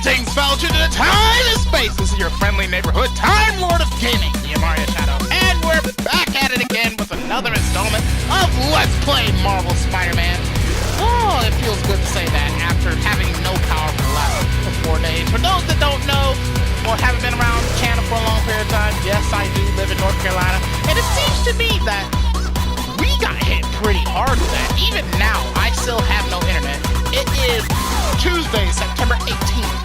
Greetings, fellow children of time and space. This is your friendly neighborhood Time Lord of Gaming, TheAmariaShadow, and we're back at it again with another installment of Let's Play Marvel Spider-Man. Oh, it feels good to say that after having no power for the last 4 days. For those that don't know or haven't been around the channel for a long period of time, yes, I do live in North Carolina, and it seems to me that we got hit pretty hard with that. Even now, I still have no internet. It is Tuesday, September 18th,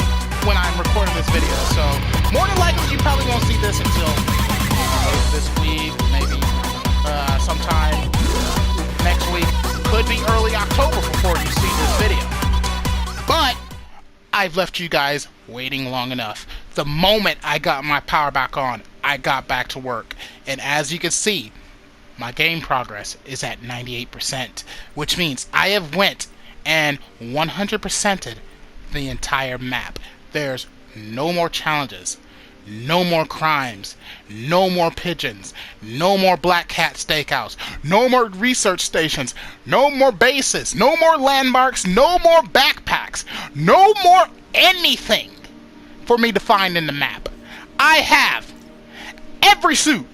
when I'm recording this video, so more than likely you probably won't see this until this week, maybe sometime next week. Could be early October before you see this video. But I've left you guys waiting long enough. The moment I got my power back on, I got back to work, and as you can see, my game progress is at 98%, which means I have went and 100%ed the entire map. There's no more challenges, no more crimes, no more pigeons, no more Black Cat Steakhouse, no more research stations, no more bases, no more landmarks, no more backpacks, no more anything for me to find in the map. I have every suit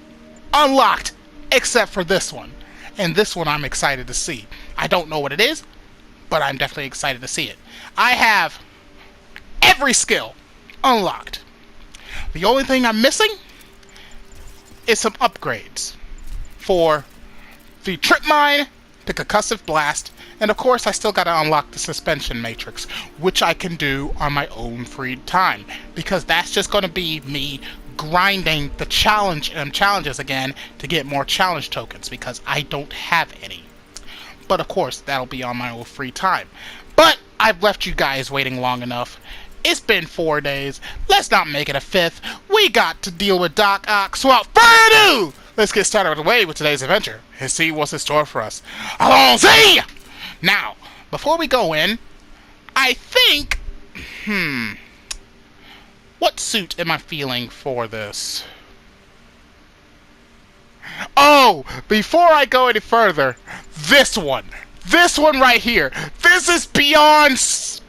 unlocked except for this one, and this one I'm excited to see. I don't know what it is, but I'm definitely excited to see it. I have every skill unlocked. The only thing I'm missing is some upgrades for the Trip Mine, the Concussive Blast, and of course I still gotta unlock the Suspension Matrix, which I can do on my own free time, because that's just gonna be me grinding the challenges again to get more challenge tokens, because I don't have any. But of course, that'll be on my own free time. But I've left you guys waiting long enough. It's been 4 days. Let's not make it a fifth. We got to deal with Doc Ock. So without further ado, let's get started with the way with today's adventure and see what's in store for us. Allons-y! Now, before we go in, I think, what suit am I feeling for this? Oh, before I go any further, this one right here. This is beyond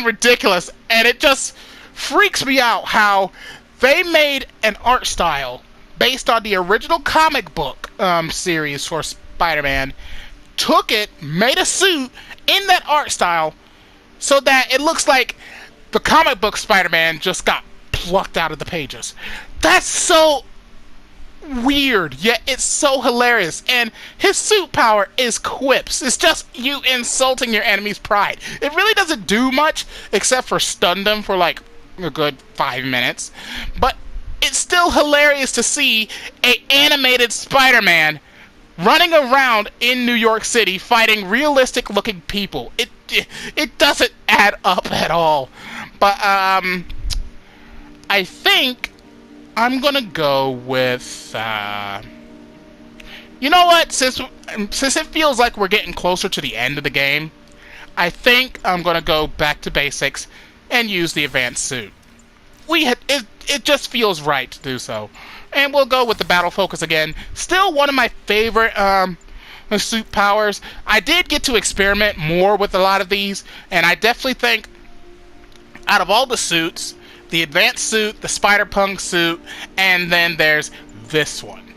ridiculous, and it just freaks me out how they made an art style based on the original comic book series for Spider-Man, took it, made a suit in that art style so that it looks like the comic book Spider-Man just got plucked out of the pages. That's so weird, yet it's so hilarious. And his suit power is quips. It's just you insulting your enemy's pride. It really doesn't do much except for stun them for like a good 5 minutes. But it's still hilarious to see an animated Spider-Man running around in New York City fighting realistic looking people. It doesn't add up at all. But I think I'm gonna go with, you know what, since it feels like we're getting closer to the end of the game, I think I'm gonna go back to basics and use the advanced suit. It just feels right to do so. And we'll go with the battle focus again. Still one of my favorite suit powers. I did get to experiment more with a lot of these, and I definitely think out of all the suits, the advanced suit, the Spider-Punk suit, and then there's this one,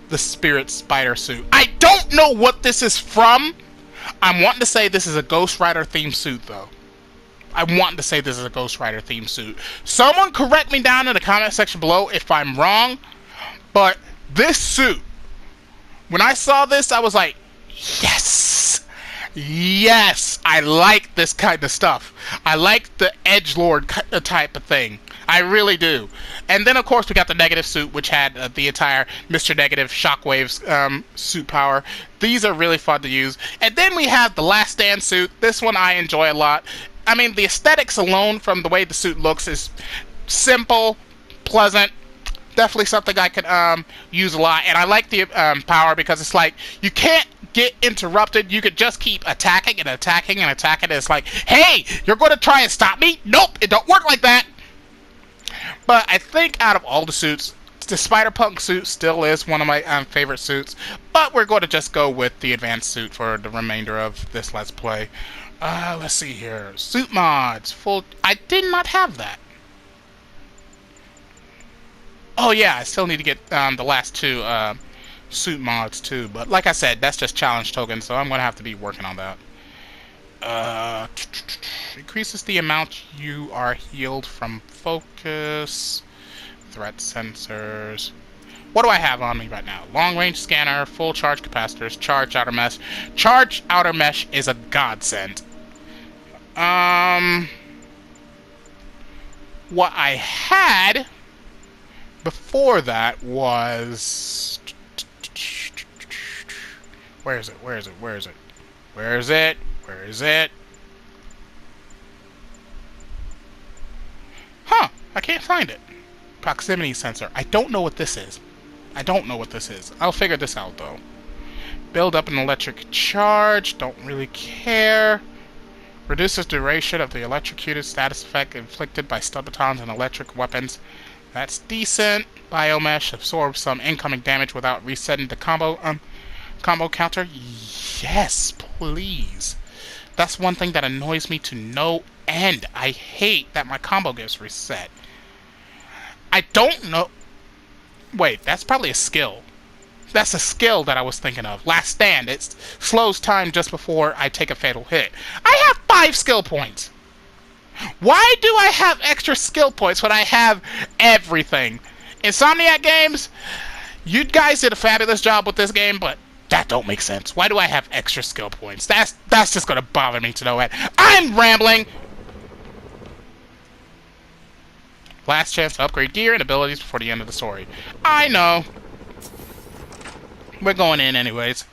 the Spirit Spider suit. I don't know what this is from. I'm wanting to say this is a Ghost Rider themed suit, though. I'm wanting to say this is a Ghost Rider themed suit. Someone correct me down in the comment section below if I'm wrong, but this suit, when I saw this, I was like, yes! Yes! I like this kind of stuff. I like the edgelord type of thing. I really do. And then, of course, we got the Negative suit, which had the entire Mr. Negative Shockwave's suit power. These are really fun to use. And then we have the Last Stand suit. This one I enjoy a lot. I mean, the aesthetics alone from the way the suit looks is simple, pleasant. Definitely something I can use a lot. And I like the power because it's like you can't get interrupted. You could just keep attacking and attacking and attacking. It's like, hey, you're going to try and stop me? Nope, it don't work like that. But I think out of all the suits, The Spider-Punk suit still is one of my favorite suits, but we're going to just go with the advanced suit for the remainder of this Let's Play. Let's see here. Suit mods. Full. I did not have that. Oh yeah, I still need to get the last two suit mods too. But like I said, that's just challenge tokens, so I'm going to have to be working on that. Increases the amount you are healed from focus. Threat sensors. What do I have on me right now? Long range scanner, full charge capacitors, charge outer mesh. Charge outer mesh is a godsend. What I had before that was... Where is it? Where is it? Where is it? Where is it? Where is it? Huh, I can't find it. Proximity sensor. I don't know what this is. I don't know what this is. I'll figure this out, though. Build up an electric charge. Don't really care. Reduces duration of the electrocuted status effect inflicted by stun batons and electric weapons. That's decent. Biomesh absorbs some incoming damage without resetting the combo counter. Yes, please. That's one thing that annoys me to no end. I hate that my combo gets reset. I don't know. Wait, that's probably a skill. That's a skill that I was thinking of. Last Stand. It slows time just before I take a fatal hit. I have 5 skill points. Why do I have extra skill points when I have everything? Insomniac Games, you guys did a fabulous job with this game, but that don't make sense. Why do I have extra skill points? That's just gonna bother me to no end. I'm rambling! Last chance to upgrade gear and abilities before the end of the story. I know. We're going in anyways.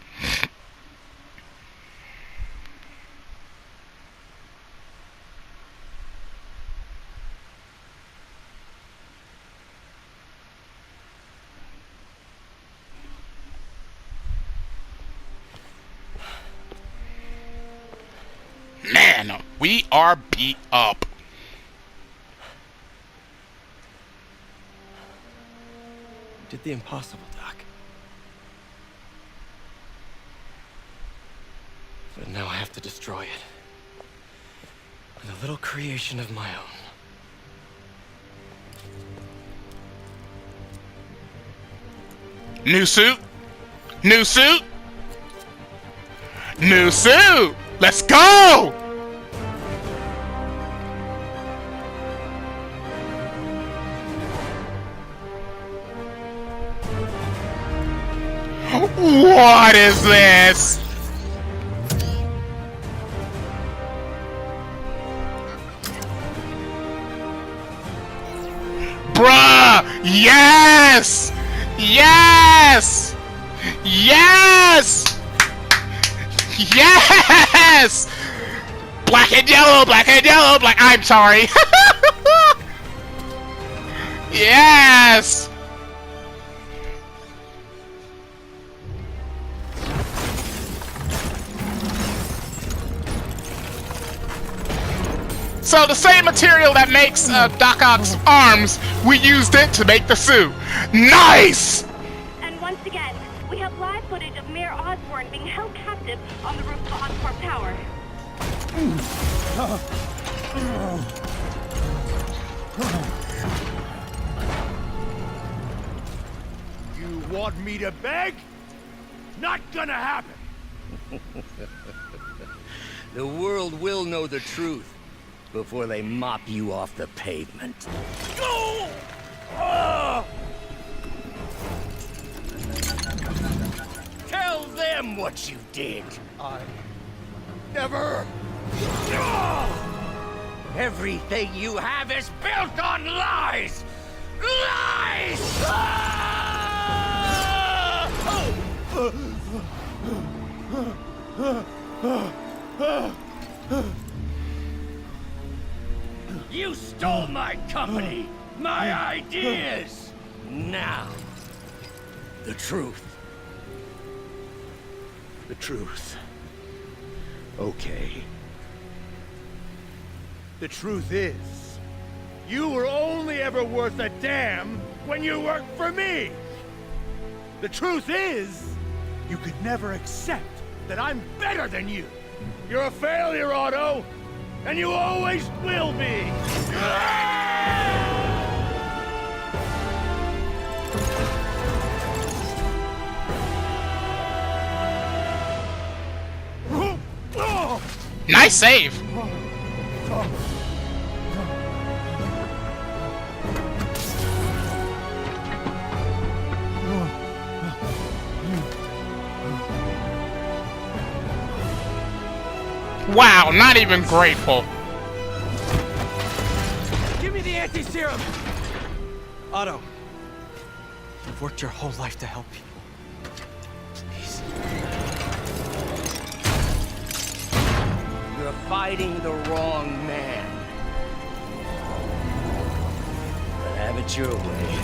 Man, we are beat up. Did the impossible, Doc. But now I have to destroy it. With a little creation of my own. New suit? New suit? New suit! Let's go! What is this? Bruh! Yes! Yes! Yes! Yes! Black and yellow, black and yellow, black. I'm sorry. Yes! So the same material that makes Doc Ock's arms, we used it to make the suit. Nice! And once again, we have live footage of Mayor Osborn being held captive on the roof of Oscorp Tower. You want me to beg? Not gonna happen! The world will know the truth before they mop you off the pavement. Go! Ah! Tell them what you did. I never... Everything you have is built on lies! Lies! You stole my company, my ideas! Now, the truth. The truth. Okay. The truth is, You were only ever worth a damn when you worked for me! The truth is, you could never accept that I'm better than you! You're a failure, Otto! And you always will be! Nice save! Wow, not even grateful. Give me the anti-serum! Otto, you've worked your whole life to help people. Please. You're fighting the wrong man. But have it your way.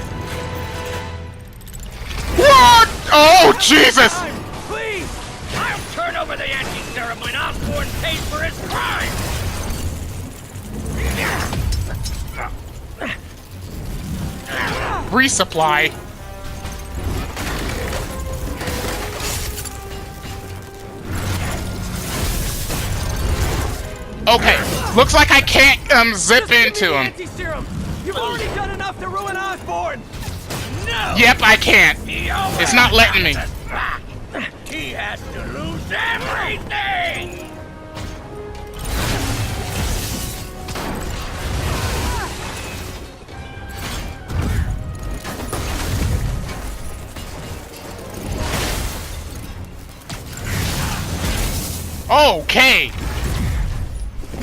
What? Oh, Jesus! Please! I'll turn over the anti-serum when Osborn pays for his crime! Resupply. Okay, looks like I can't zip into him. Anti-serum! You've already done enough to ruin Osborn! No! Yep, I can't. It's not letting me. He has to lose everything! Okay.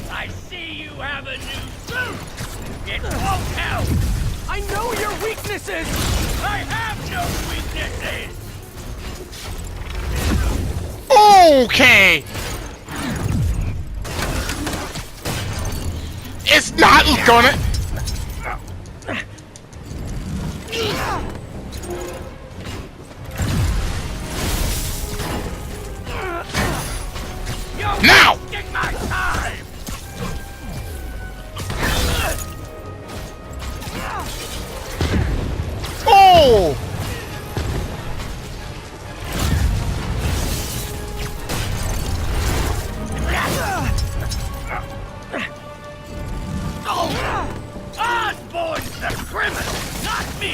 I see you have a new suit! It won't help! I know your weaknesses! I have no weaknesses! Okay. It's not gonna. Now! Take my time! Oh! Osborn's the criminal, not me!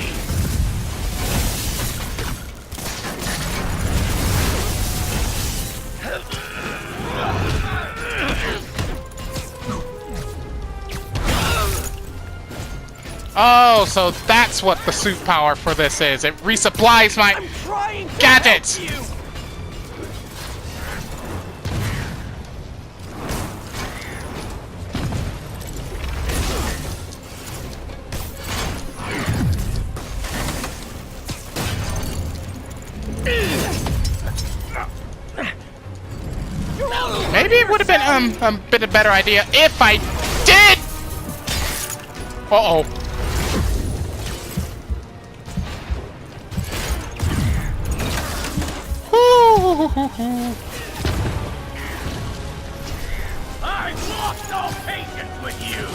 Oh, so that's what the suit power for this is. It resupplies my gadgets. Maybe it would have been a bit a better idea if I did. Uh-oh. I've lost all patience with you!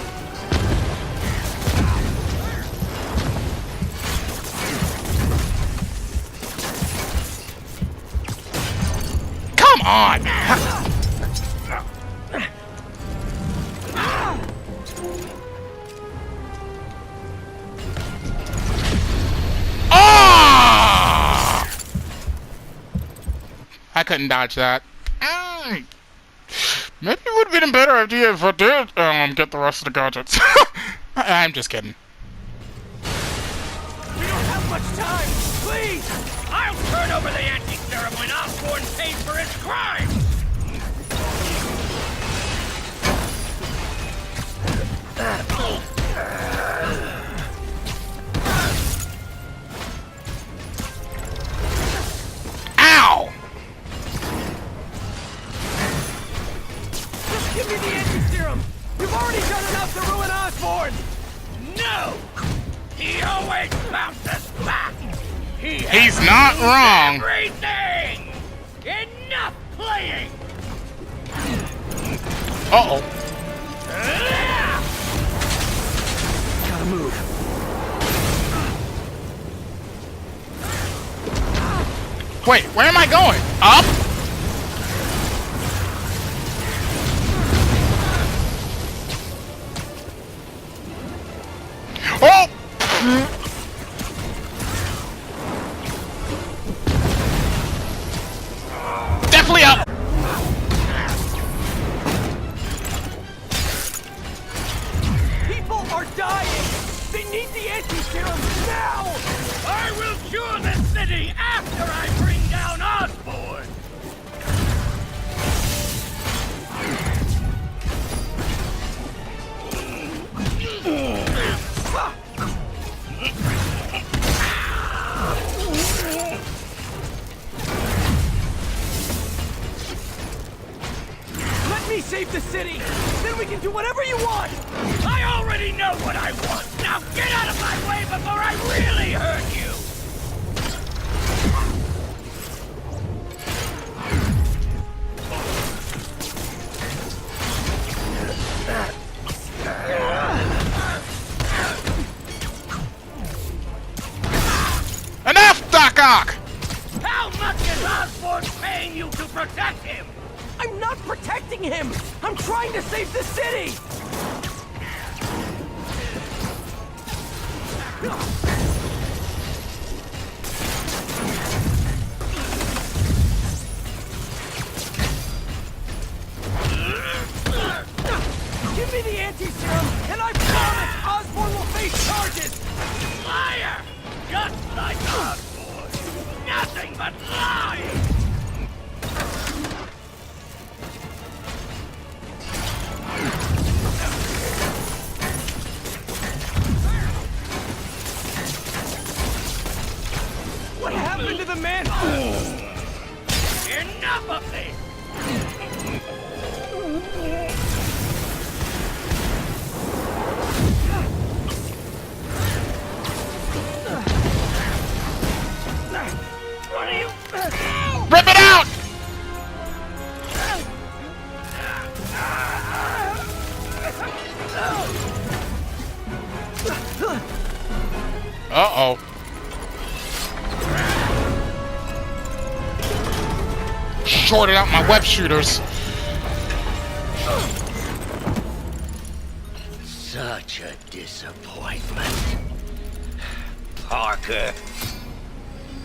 Come on! Ah! I couldn't dodge that. Maybe it would have been a better idea if I did get the rest of the gadgets. I'm just kidding. We don't have much time! Please! I'll turn over the anti-serum when Osborn pays for his crime! Ow! Just give me the anti-serum! You've already done enough to ruin Osborn! No! He always bounces back! He's not wrong. Everything! Enough playing! Uh-oh. Wait, where am I going? Up? Oh! Definitely up! People are dying! They need the anti-serum now! I will cure the city after I bring down Osborn! Let me save the city! Then we can do whatever you want! I already know what I want! Now get out of my way before I really hurt you! Enough, Doc Ock! How much is Osborn paying you to protect him? I'm not protecting him! I'm trying to save the city! Give me the anti-serum, and I promise Osborn will face charges! Liar! Just like Osborn! Nothing but lying! What happened to the man? Enough of this! What are you... Rip it out! Uh-oh. Shorted out my web shooters. Such a disappointment. Parker.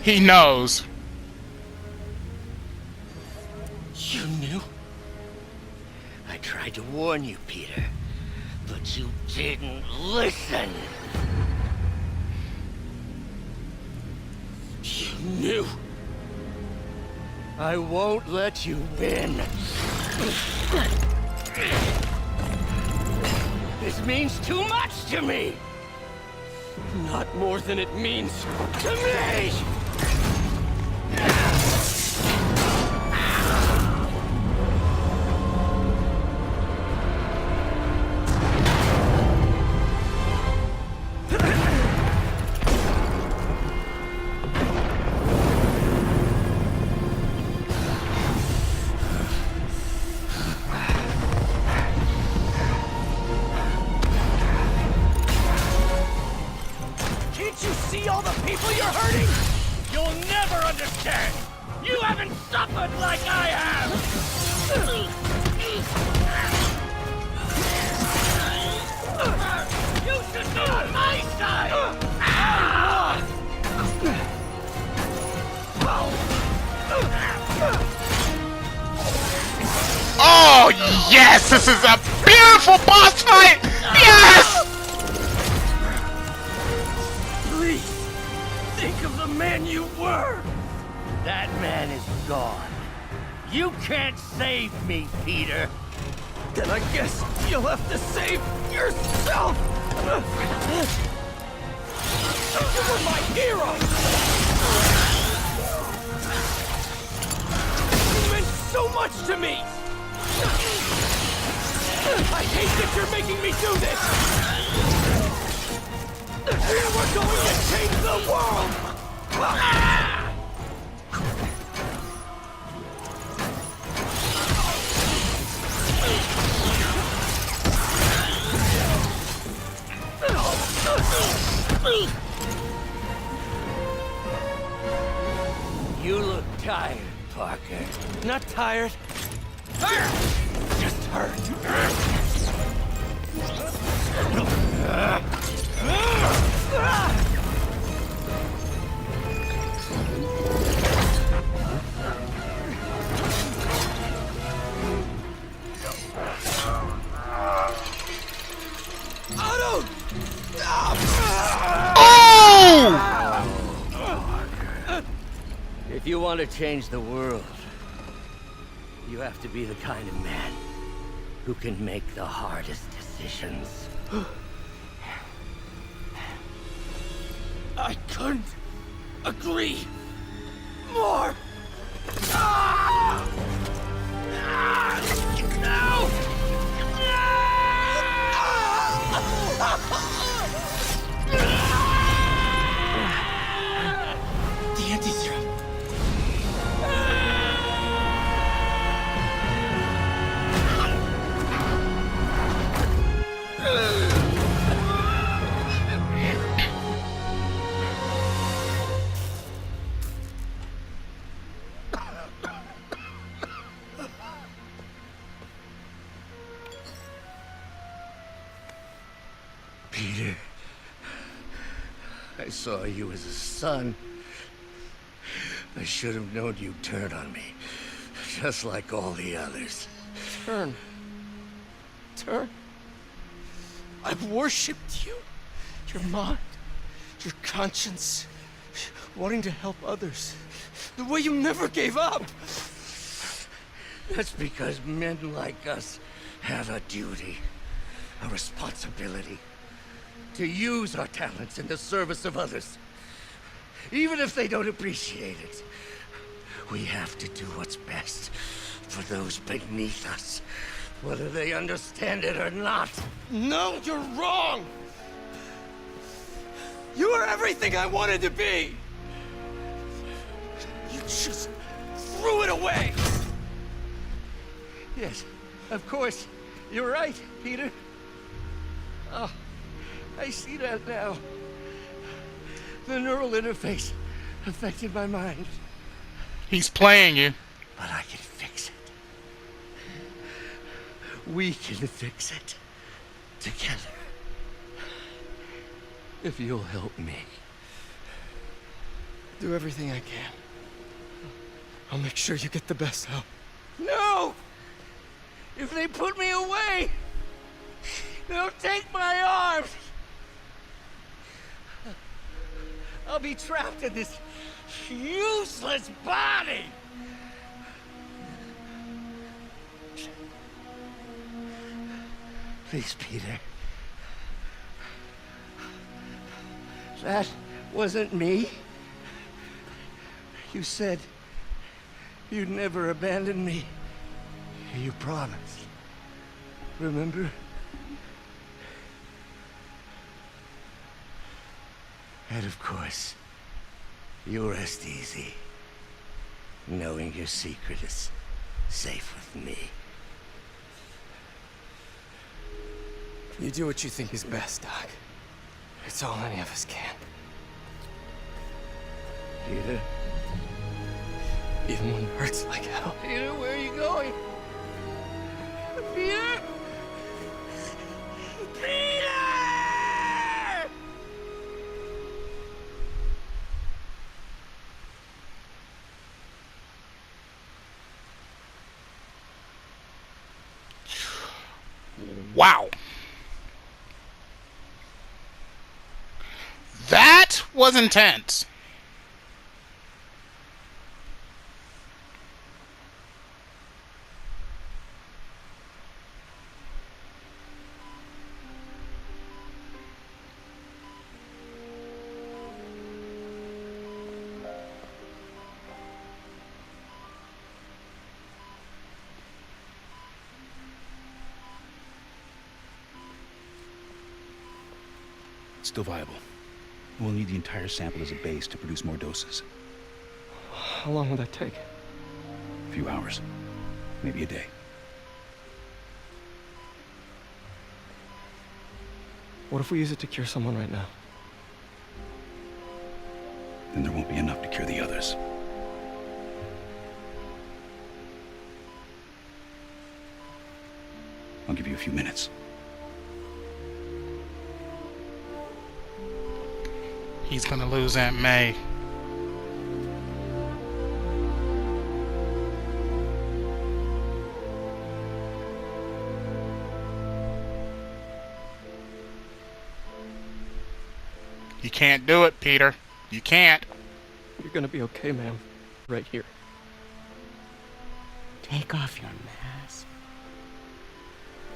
He knows. You knew? I tried to warn you, Peter, but you didn't listen. You knew. I won't let you win. This means too much to me. Not more than it means To me! Can't you see all the people you're hurting? You'll never understand! You haven't suffered like I have! You should be on my side! Oh, yes! This is a beautiful boss fight! Yes! Please, think of the man you were! That man is gone. You can't save me, Peter. Then I guess you'll have to save yourself! You were my hero! You meant so much to me! I hate that you're making me do this! We're going to change the world! You look Not tired. Just hurt. Otto! If you want to change the world, you have to be the kind of man who can make the hardest decisions. I couldn't agree more. No! The anti-serum. Peter, I saw you as a son. I should have known you'd turn on me, just like all the others. Turn. I've worshipped you. Your mind, your conscience, wanting to help others. The way you never gave up. That's because men like us have a duty, a responsibility, to use our talents in the service of others. Even if they don't appreciate it, we have to do what's best for those beneath us, whether they understand it or not. No, you're wrong. You are everything I wanted to be. You just threw it away. Yes, of course. You're right, Peter. Oh, I see that now. The neural interface affected my mind. He's playing you. But I can fix it. We can fix it. Together. If you'll help me. Do everything I can. I'll make sure you get the best help. No! If they put me away, they'll take my arms. I'll be trapped in this useless body. Please, Peter. That wasn't me. You said you'd never abandon me. You promised. Remember? And of course, you rest easy, knowing your secret is safe with me. You do what you think is best, Doc. It's all any of us can. Peter? Even when it hurts like hell. Peter, where are you going? Peter? Peter! Wow. That was intense. Still viable. We'll need the entire sample as a base to produce more doses. How long will that take? A few hours. Maybe a day. What if we use it to cure someone right now? Then there won't be enough to cure the others. I'll give you a few minutes. He's gonna lose Aunt May. You can't do it, Peter. You can't. You're gonna be okay, ma'am. Right here. Take off your mask.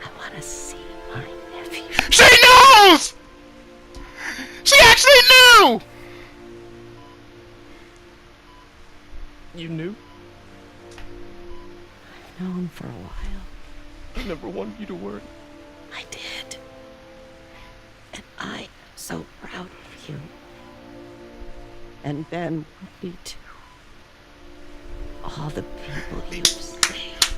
I want to see my nephew. She knows! She actually knew! You knew? I've known for a while. I never wanted you to worry. I did. And I am so proud of you. And Ben would be too. All the people you've saved.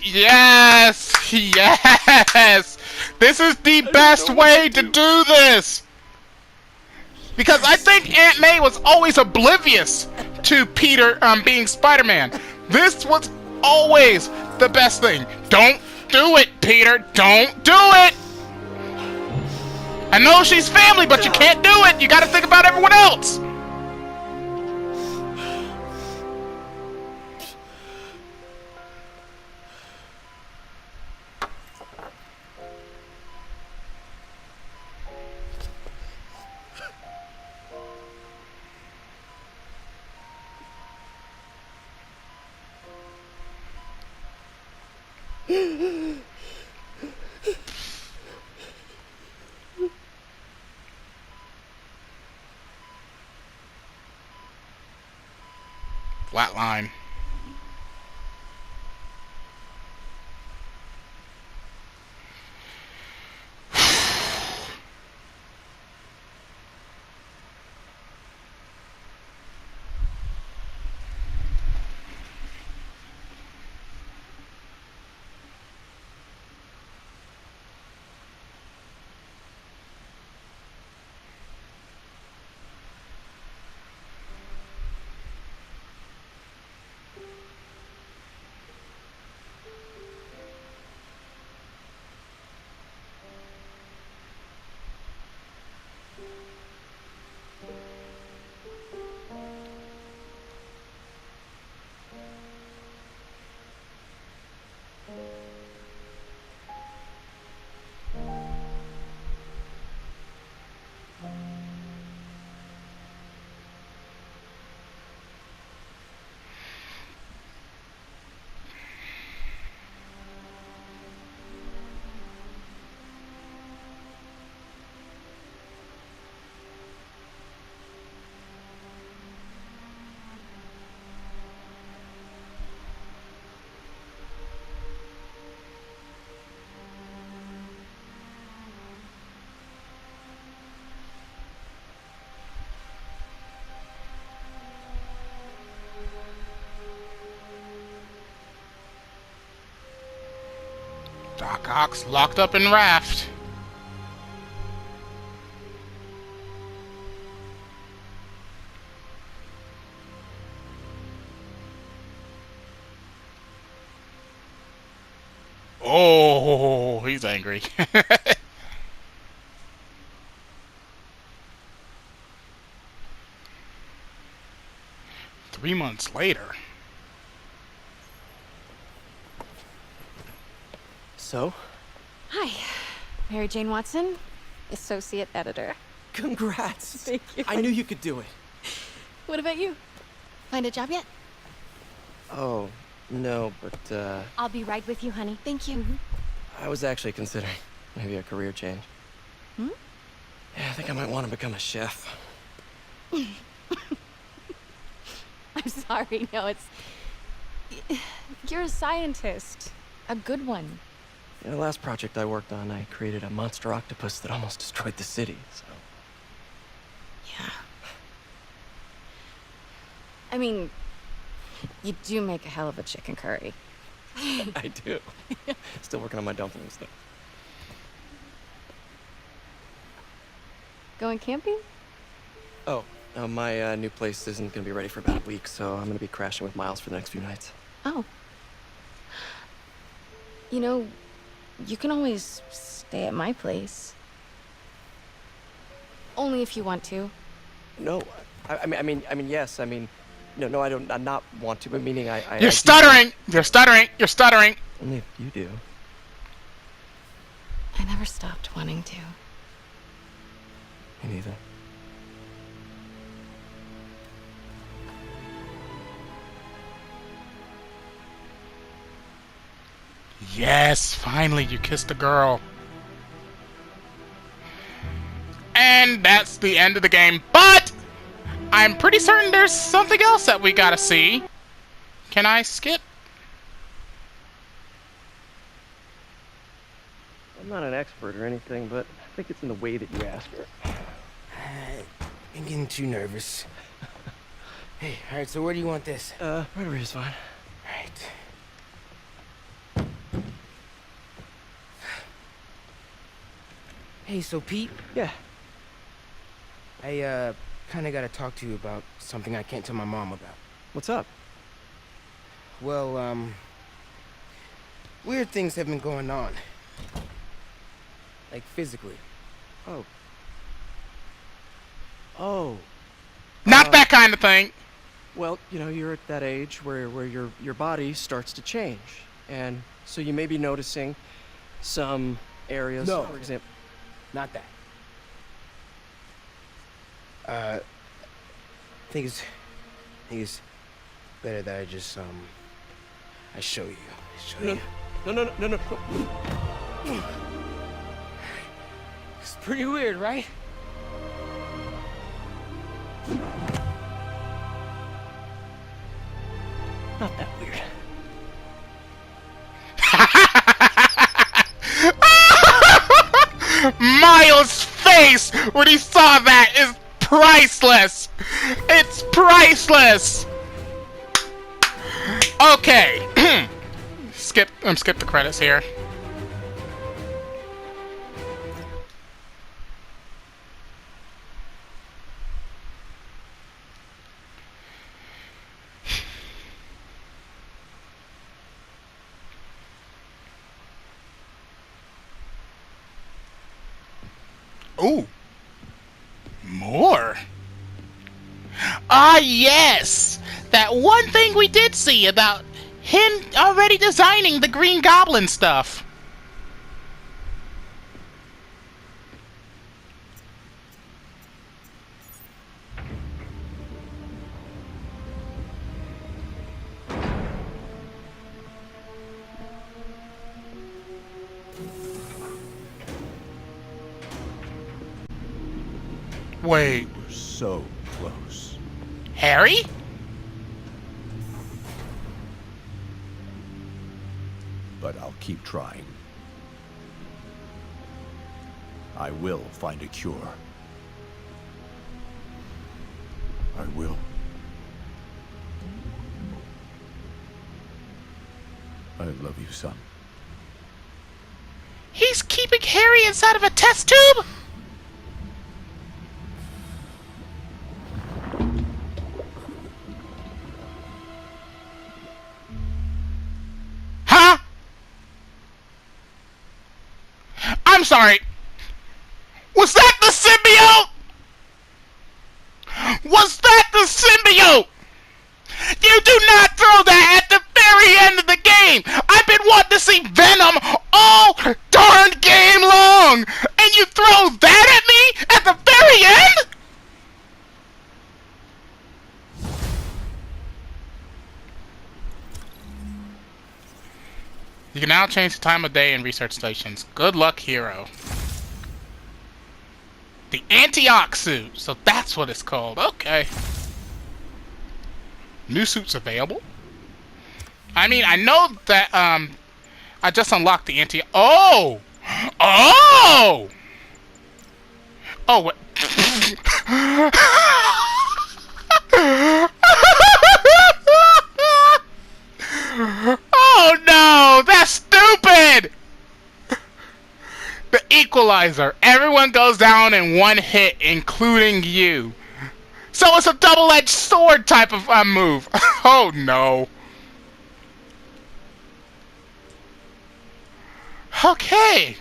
Yes! Yes! This is the best way to do this! Because I think Aunt May was always oblivious to Peter being Spider-Man. This was always the best thing. Don't do it, Peter! Don't do it! I know she's family, but you can't do it! You gotta think about everyone else! Flatline. Doc Ock's locked up in Raft. Oh, he's angry. 3 months later. So? Hi, Mary Jane Watson, Associate Editor. Congrats! Thank you. I knew you could do it. What about you? Find a job yet? Oh, no, but, I'll be right with you, honey. Thank you. I was actually considering maybe a career change. Hmm? Yeah, I think I might want to become a chef. I'm sorry, no, it's... You're a scientist. A good one. In the last project I worked on, I created a monster octopus that almost destroyed the city, so... Yeah. I mean, you do make a hell of a chicken curry. I do. Still working on my dumplings, though. Going camping? Oh, my new place isn't gonna be ready for about a week, so I'm gonna be crashing with Miles for the next few nights. Oh. You know, You can always stay at my place. Only if you want to. No, I mean, yes. I mean, no, I don't. I'm not want to. But meaning, You're stuttering. You're stuttering. You're stuttering. Only if you do. I never stopped wanting to. Me neither. Yes, finally you kissed a girl. And that's the end of the game, but I'm pretty certain there's something else that we gotta see. Can I skip? I'm not an expert or anything, but I think it's in the way that you ask her. I'm getting too nervous. Hey, alright, so where do you want this? Right over here's fine. Alright. Hey, so Pete? Yeah. I, kinda gotta talk to you about something I can't tell my mom about. What's up? Well, weird things have been going on. Like, physically. Oh. Oh. Not that kind of thing. Well, you know, you're at that age where your body starts to change. And so you may be noticing some areas, No. for example. Not that. I think it's better that I just, I show you. No. It's pretty weird, right? Not that weird. Miles' face when he saw that is priceless. It's priceless. Okay. skip the credits here. Ooh. More. Ah, yes! That one thing we did see about him already designing the Green Goblin stuff. Wait. We're so close. Harry? But I'll keep trying. I will find a cure. I will. I love you, son. He's keeping Harry inside of a test tube? Huh? I'm sorry. Was that the symbiote? Was that the symbiote? You do not throw that at the very end of the game. I've been wanting to see Venom all darn game long, and you throw that at me at the very end? You can now change the time of day in research stations. Good luck, hero. The Antioch suit. So that's what it's called. Okay. New suits available? I mean, I know that, I just unlocked the Antioch. Oh! Oh! Oh, what? Oh no! That's stupid! The equalizer. Everyone goes down in one hit, including you. So it's a double-edged sword type of move. Oh no. Okay.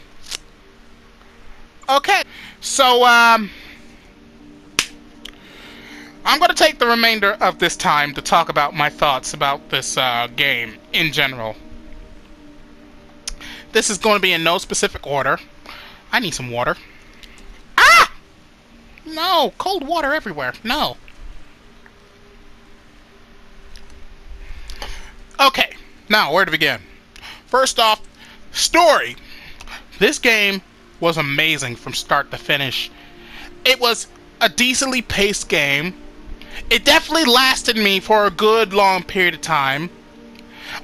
Okay. So, I'm going to take the remainder of this time to talk about my thoughts about this game in general. This is going to be in no specific order. I need some water. Ah! No, cold water everywhere. No. Okay, now where to begin? First off, story. This game was amazing from start to finish. It was a decently paced game. It definitely lasted me for a good long period of time.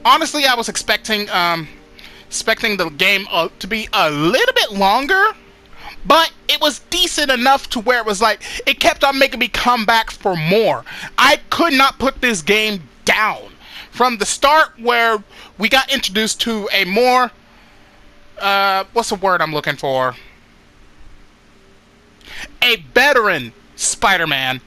Honestly, I was expecting the game to be a little bit longer, but it was decent enough to where it was like, it kept on making me come back for more. I could not put this game down. From the start where we got introduced to a more, what's the word I'm looking for? A veteran Spider-Man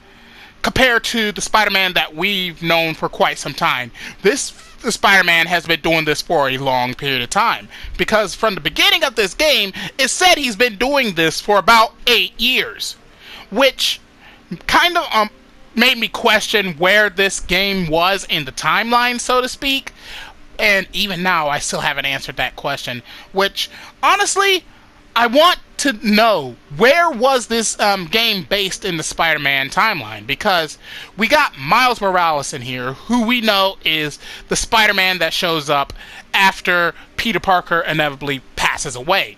compared to the Spider-Man that we've known for quite some time. The Spider-Man has been doing this for a long period of time, because from the beginning of this game, it said he's been doing this for about 8 years, which kind of made me question where this game was in the timeline, so to speak. And even now, I still haven't answered that question, which, honestly, I want to know, where was this game based in the Spider-Man timeline? Because we got Miles Morales in here, who we know is the Spider-Man that shows up after Peter Parker inevitably passes away.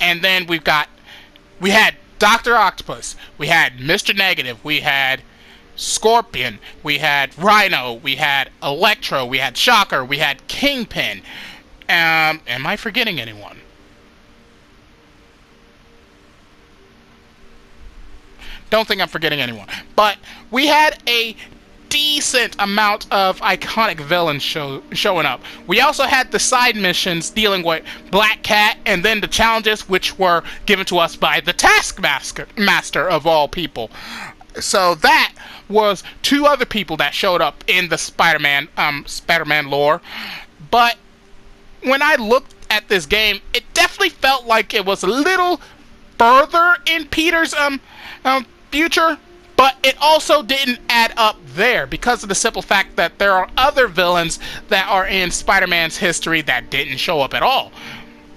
And then we had Dr. Octopus, we had Mr. Negative, we had Scorpion, we had Rhino, we had Electro, we had Shocker, we had Kingpin. Am I forgetting anyone? Don't think I'm forgetting anyone. But we had a decent amount of iconic villains showing up. We also had the side missions dealing with Black Cat, and then the challenges which were given to us by the Taskmaster of all people. So that was 2 other people that showed up in the Spider-Man lore. But when I looked at this game, it definitely felt like it was a little further in Peter's future, but it also didn't add up there because of the simple fact that there are other villains that are in Spider-Man's history that didn't show up at all.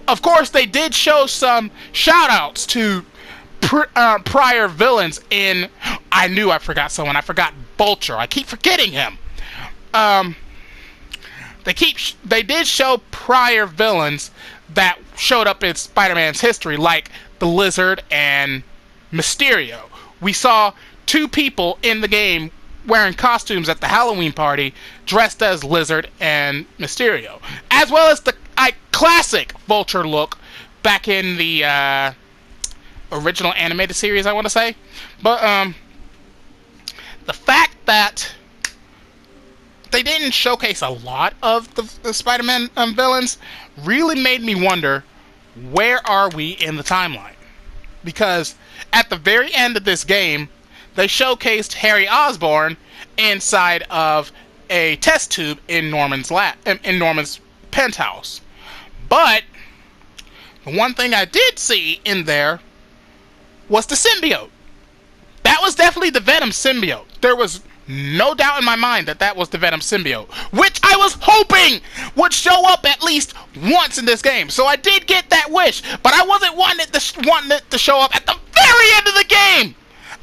Of course, they did show some shout-outs to prior villains in... I forgot someone. I forgot Vulture. I keep forgetting him. They did show prior villains that showed up in Spider-Man's history, like the Lizard and Mysterio. We saw 2 people in the game wearing costumes at the Halloween party dressed as Lizard and Mysterio, as well as the classic Vulture look back in the original animated series, I want to say. But the fact that they didn't showcase a lot of the Spider-Man villains really made me wonder, where are we in the timeline? Because at the very end of this game, they showcased Harry Osborn inside of a test tube in Norman's penthouse. But the one thing I did see in there was the symbiote. That was definitely the Venom symbiote. There was no doubt in my mind that that was the Venom symbiote, which I was hoping would show up at least once in this game. So I did get that wish, but I wasn't wanting it to show up at the very end of the game.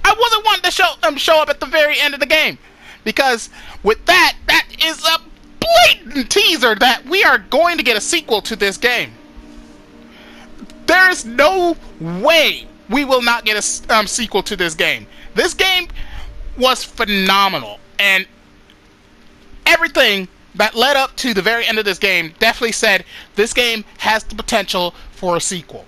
I wasn't wanting to show up at the very end of the game, because with that is a blatant teaser that we are going to get a sequel to this game. There is no way we will not get a sequel to this game. This game was phenomenal, and everything that led up to the very end of this game definitely said this game has the potential for a sequel.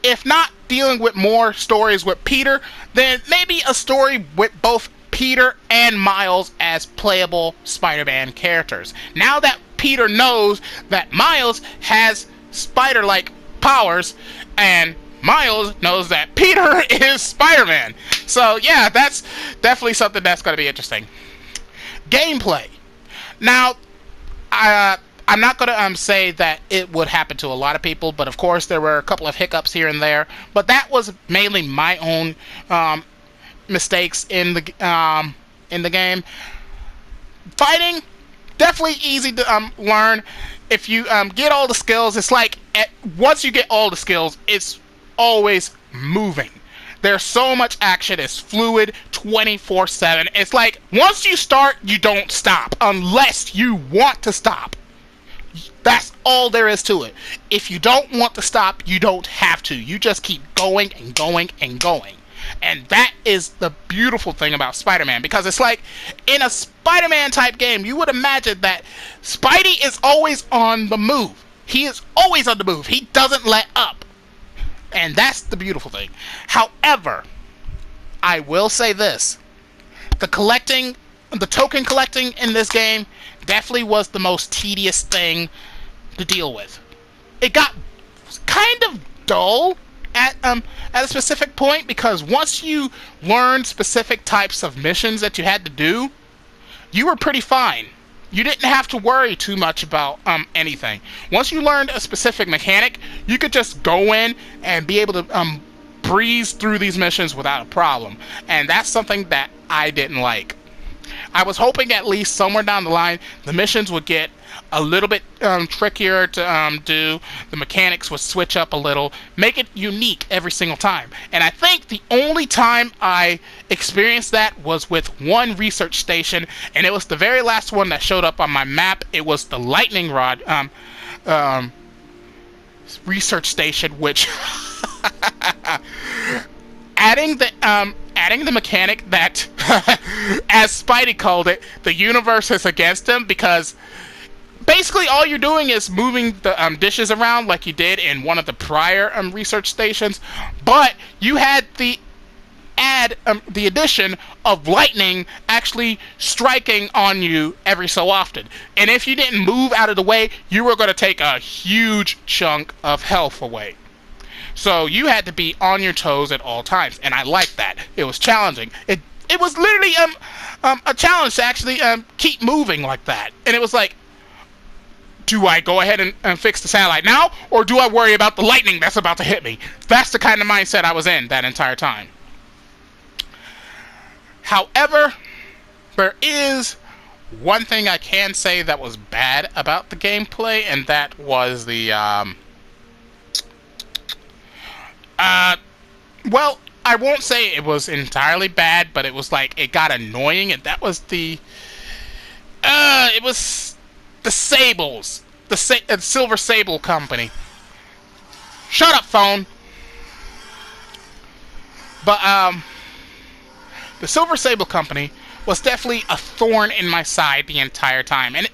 If not dealing with more stories with Peter, then maybe a story with both Peter and Miles as playable Spider-Man characters. Now that Peter knows that Miles has spider-like powers, and Miles knows that Peter is Spider-Man. So yeah, that's definitely something that's going to be interesting. Gameplay. Now, I I'm not going to say that it would happen to a lot of people, but of course there were a couple of hiccups here and there. But that was mainly my own mistakes in the game. Fighting, definitely easy to learn. If you get all the skills, it's like once you get all the skills, it's always moving. There's so much action. It's fluid 24/7. It's like once you start, you don't stop unless you want to stop. That's all there is to it. If you don't want to stop, you don't have to. You just keep going and going and going. And that is the beautiful thing about Spider-Man, because it's like in a Spider-Man type game, you would imagine that Spidey is always on the move. He is always on the move. He doesn't let up. And that's the beautiful thing. However, I will say this. The token collecting in this game definitely was the most tedious thing to deal with. It got kind of dull at a specific point, because once you learned specific types of missions that you had to do, you were pretty fine. You didn't have to worry too much about anything. Once you learned a specific mechanic, you could just go in and be able to breeze through these missions without a problem. And that's something that I didn't like. I was hoping at least somewhere down the line the missions would get a little bit trickier to do. The mechanics would switch up a little, make it unique every single time. And I think the only time I experienced that was with one research station, and it was the very last one that showed up on my map. It was the lightning rod research station, which adding the mechanic that, as Spidey called it, the universe is against him, because basically all you're doing is moving the dishes around like you did in one of the prior research stations, but you had the addition of lightning actually striking on you every so often. And if you didn't move out of the way, you were going to take a huge chunk of health away. So you had to be on your toes at all times, and I liked that. It was challenging. It was literally a challenge to actually keep moving like that. And it was like, do I go ahead and fix the satellite now, or do I worry about the lightning that's about to hit me? That's the kind of mindset I was in that entire time. However, there is one thing I can say that was bad about the gameplay, and that was the well, I won't say it was entirely bad, but it was like it got annoying, and that was it was the Sables, the Silver Sable Company. Shut up, phone. But the Silver Sable Company was definitely a thorn in my side the entire time, and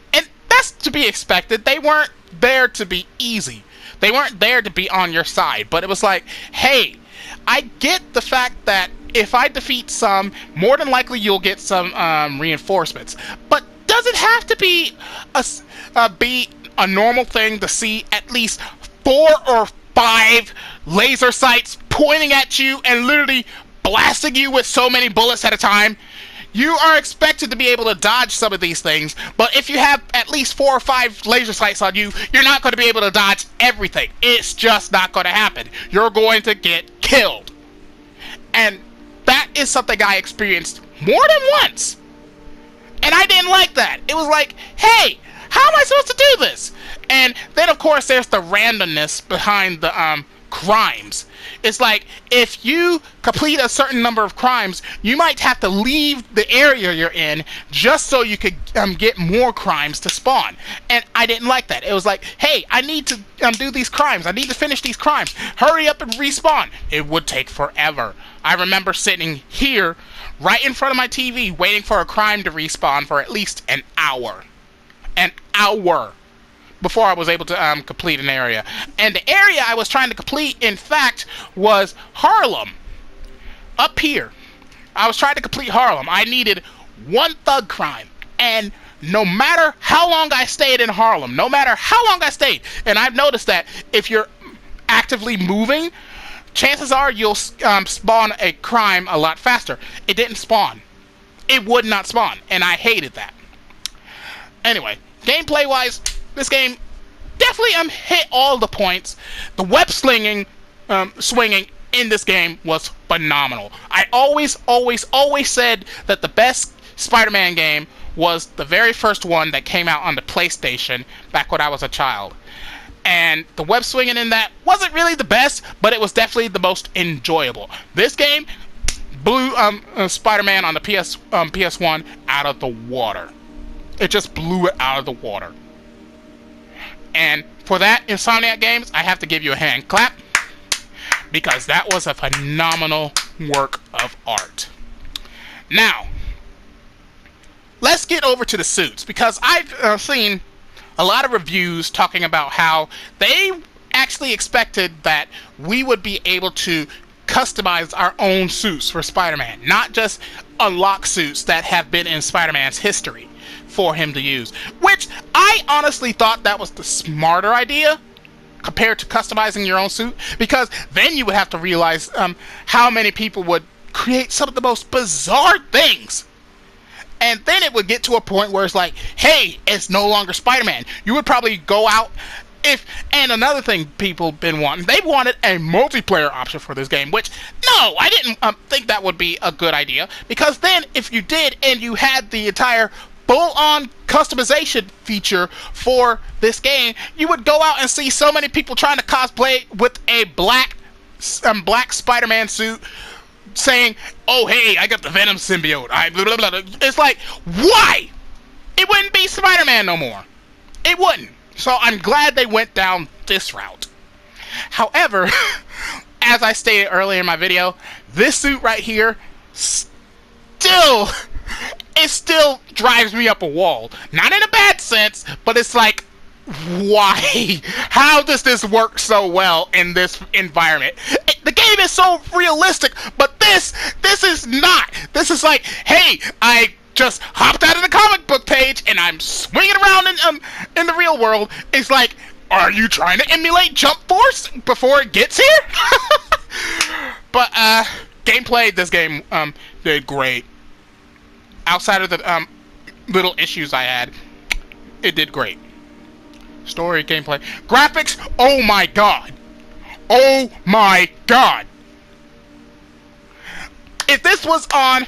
that's to be expected. They weren't there to be easy. They weren't there to be on your side, but it was like, hey, I get the fact that if I defeat some, more than likely you'll get some reinforcements. But does it have to be a normal thing to see at least 4 or 5 laser sights pointing at you and literally blasting you with so many bullets at a time? You are expected to be able to dodge some of these things, but if you have at least 4 or 5 laser sights on you, you're not going to be able to dodge everything. It's just not going to happen. You're going to get killed. And that is something I experienced more than once. And I didn't like that. It was like, hey, how am I supposed to do this? And then, of course, there's the randomness behind the crimes. It's like, if you complete a certain number of crimes, you might have to leave the area you're in just so you could get more crimes to spawn. And I didn't like that. It was like, hey, I need to do these crimes. I need to finish these crimes. Hurry up and respawn. It would take forever. I remember sitting here right in front of my TV waiting for a crime to respawn for at least an hour. An hour before I was able to complete an area. And the area I was trying to complete, in fact, was Harlem. Up here. I was trying to complete Harlem. I needed 1 thug crime. And no matter how long I stayed in Harlem, no matter how long I stayed, and I've noticed that if you're actively moving, chances are you'll spawn a crime a lot faster. It didn't spawn. It would not spawn. And I hated that. Anyway, gameplay-wise, this game definitely hit all the points. The web swinging in this game was phenomenal. I always said that the best Spider-Man game was the very first one that came out on the PlayStation back when I was a child. And the web swinging in that wasn't really the best, but it was definitely the most enjoyable. This game blew Spider-Man on the PS1 out of the water. It just blew it out of the water. And for that, Insomniac Games, I have to give you a hand clap, because that was a phenomenal work of art. Now, let's get over to the suits, because I've seen a lot of reviews talking about how they actually expected that we would be able to customize our own suits for Spider-Man, not just unlock suits that have been in Spider-Man's history for him to use, which I honestly thought that was the smarter idea compared to customizing your own suit, because then you would have to realize how many people would create some of the most bizarre things. And then it would get to a point where it's like, hey, it's no longer Spider-Man. You would probably go out and another thing people been wanting, they wanted a multiplayer option for this game, which, no, I didn't think that would be a good idea, because then if you did and you had the entire full-on customization feature for this game, you would go out and see so many people trying to cosplay with a black Spider-Man suit, saying, oh, hey, I got the Venom symbiote. Blah, blah, blah. It's like, why? It wouldn't be Spider-Man no more. It wouldn't. So I'm glad they went down this route. However, as I stated earlier in my video, this suit right here still drives me up a wall. Not in a bad sense, but it's like, why? How does this work so well in this environment? The game is so realistic, but this is not. This is like, hey, I just hopped out of the comic book page and I'm swinging around in the real world. It's like, are you trying to emulate Jump Force before it gets here? But gameplay, this game did great. Outside of the little issues I had, it did great. Story, gameplay, graphics, oh my god. Oh my god. If this was on,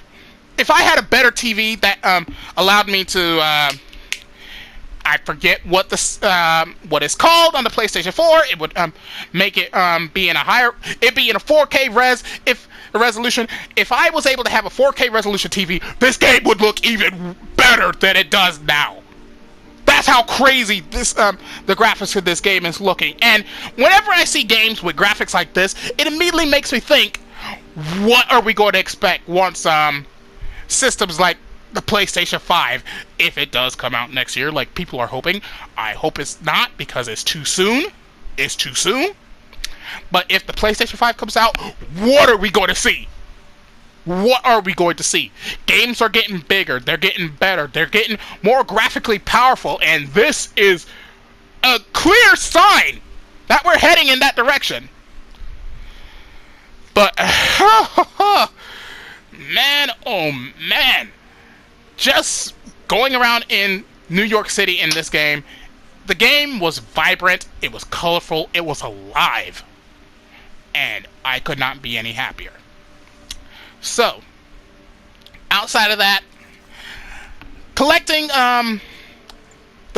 if I had a better TV that allowed me to, I forget what what it's called on the PlayStation 4, it would make it be in a higher, it'd be in a 4K resolution. If I was able to have a 4K resolution TV, this game would look even better than it does now. That's how crazy this the graphics of this game is looking. And whenever I see games with graphics like this, it immediately makes me think, what are we going to expect once systems like the PlayStation 5, if it does come out next year, like people are hoping. I hope it's not, because it's too soon. It's too soon. But if the PlayStation 5 comes out, what are we going to see? What are we going to see? Games are getting bigger, they're getting better, they're getting more graphically powerful, and this is a clear sign that we're heading in that direction. But, man, oh man, just going around in New York City in this game, the game was vibrant, it was colorful, it was alive, and I could not be any happier. So, outside of that, collecting the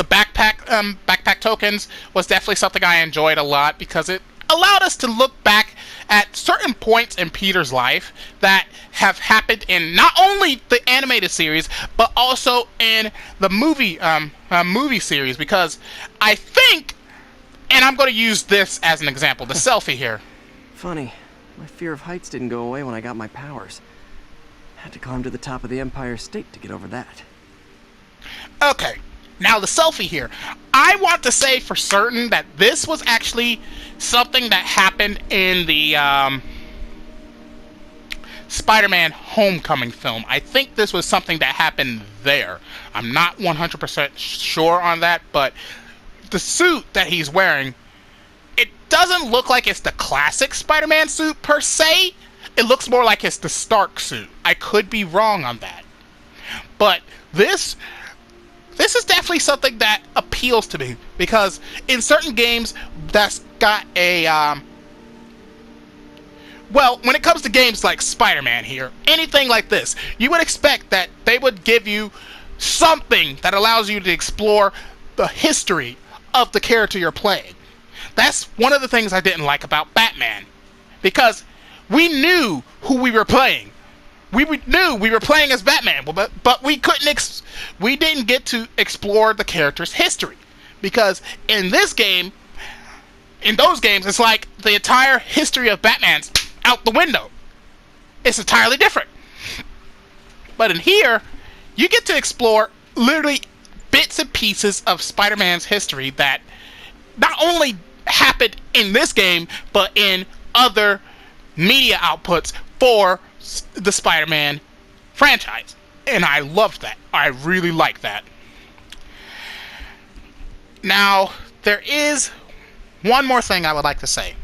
backpack tokens was definitely something I enjoyed a lot, because it allowed us to look back at certain points in Peter's life that have happened in not only the animated series, but also in the movie series, because I think, and I'm going to use this as an example, the selfie here. Funny. My fear of heights didn't go away when I got my powers. Had to climb to the top of the Empire State to get over that. Okay, now the selfie here. I want to say for certain that this was actually something that happened in the Spider-Man Homecoming film. I think this was something that happened there. I'm not 100% sure on that, but the suit that he's wearing, it doesn't look like it's the classic Spider-Man suit per se. It looks more like it's the Stark suit. I could be wrong on that. But this this is definitely something that appeals to me, because in certain games that's got a well, when it comes to games like Spider-Man here, anything like this, you would expect that they would give you something that allows you to explore the history of the character you're playing. That's one of the things I didn't like about Batman, because we knew who we were playing. We knew we were playing as Batman, but we couldn't. We didn't get to explore the character's history, because in this game, in those games, it's like the entire history of Batman's out the window. It's entirely different. But in here, you get to explore literally bits and pieces of Spider-Man's history that not only happened in this game, but in other media outputs for the Spider-Man franchise. And I loved that. I really like that. Now, there is one more thing I would like to say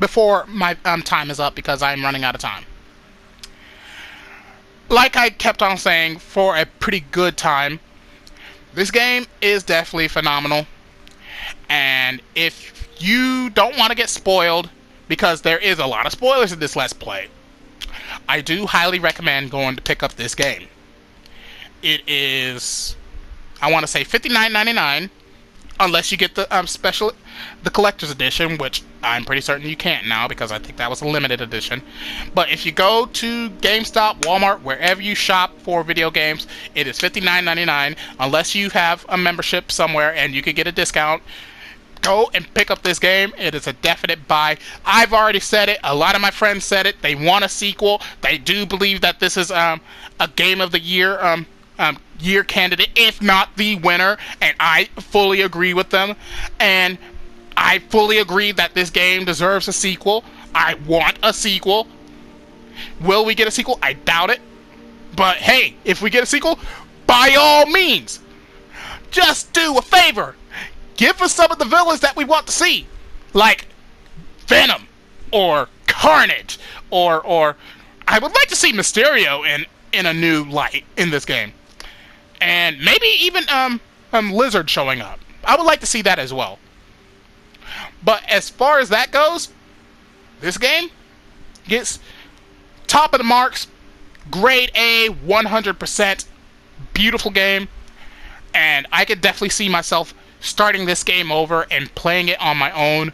before my time is up, because I'm running out of time. Like I kept on saying, for a pretty good time, this game is definitely phenomenal. And if you don't want to get spoiled, because there is a lot of spoilers in this Let's Play, I do highly recommend going to pick up this game. It is, I want to say $59.99, unless you get the the collector's edition, which I'm pretty certain you can't now, because I think that was a limited edition. But if you go to GameStop, Walmart, wherever you shop for video games, it is $59.99, unless you have a membership somewhere and you can get a discount. Go and pick up this game. It is a definite buy. I've already said it. A lot of my friends said it. They want a sequel. They do believe that this is a Game of the Year year candidate, if not the winner, and I fully agree with them. And I fully agree that this game deserves a sequel. I want a sequel. Will we get a sequel? I doubt it. But hey, if we get a sequel, by all means, just do a favor. Give us some of the villains that we want to see, like Venom or Carnage, or I would like to see Mysterio in a new light in this game, and maybe even Lizard showing up. I would like to see that as well. But as far as that goes, this game gets top of the marks, grade A, 100%, beautiful game, and I could definitely see myself starting this game over and playing it on my own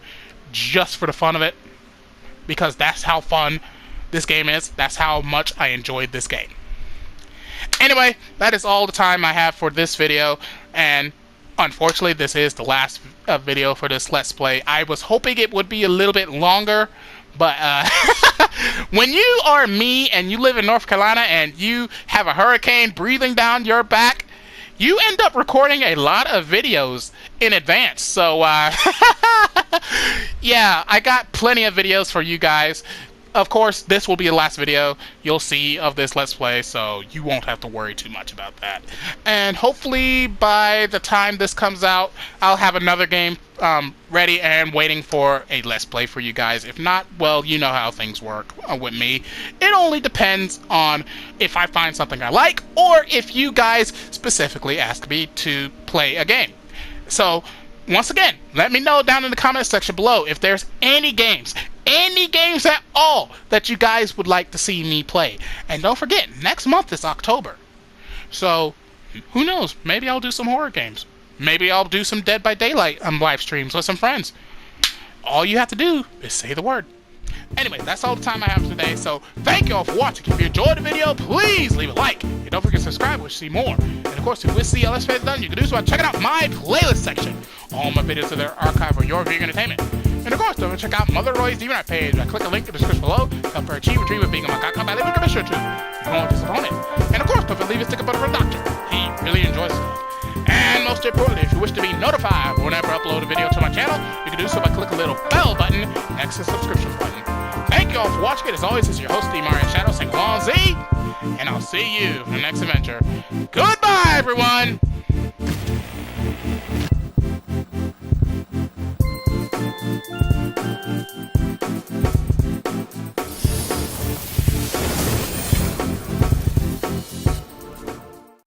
just for the fun of it, because that's how fun this game is. That's how much I enjoyed this game. Anyway, that is all the time I have for this video, and unfortunately this is the last video for this Let's Play. I was hoping it would be a little bit longer, but when you are me and you live in North Carolina and you have a hurricane breathing down your back, you end up recording a lot of videos in advance. So, yeah, I got plenty of videos for you guys. Of course, this will be the last video you'll see of this Let's Play, so you won't have to worry too much about that. And hopefully, by the time this comes out, I'll have another game ready and waiting for a Let's Play for you guys. If not, well, you know how things work with me. It only depends on if I find something I like, or if you guys specifically ask me to play a game. So, once again, let me know down in the comment section below if there's any games at all that you guys would like to see me play. And don't forget, next month is October. So, who knows? Maybe I'll do some horror games. Maybe I'll do some Dead by Daylight live streams with some friends. All you have to do is say the word. Anyway, that's all the time I have today, so thank you all for watching. If you enjoyed the video, please leave a like. And don't forget to subscribe to see more. And of course, if you wish to see Let's Play done, you can do so by checking out my playlist section. All my videos are there archived for your viewing entertainment. And of course, don't forget to check out Mother Roy's DeviantArt page. I click the link in the description below. Help her achieve a dream of being a Makaka by leaving a commission to. You won't disappoint it. And of course, don't forget to leave a stick up for the doctor. He really enjoys it. And most importantly, if you wish to be notified whenever I upload a video to my channel, you can do so by clicking the little bell button next to the subscription button. Thank you all for watching it. As always, this is your host, TheAmariaShadow, saying long Z, and I'll see you in the next adventure. Goodbye, everyone!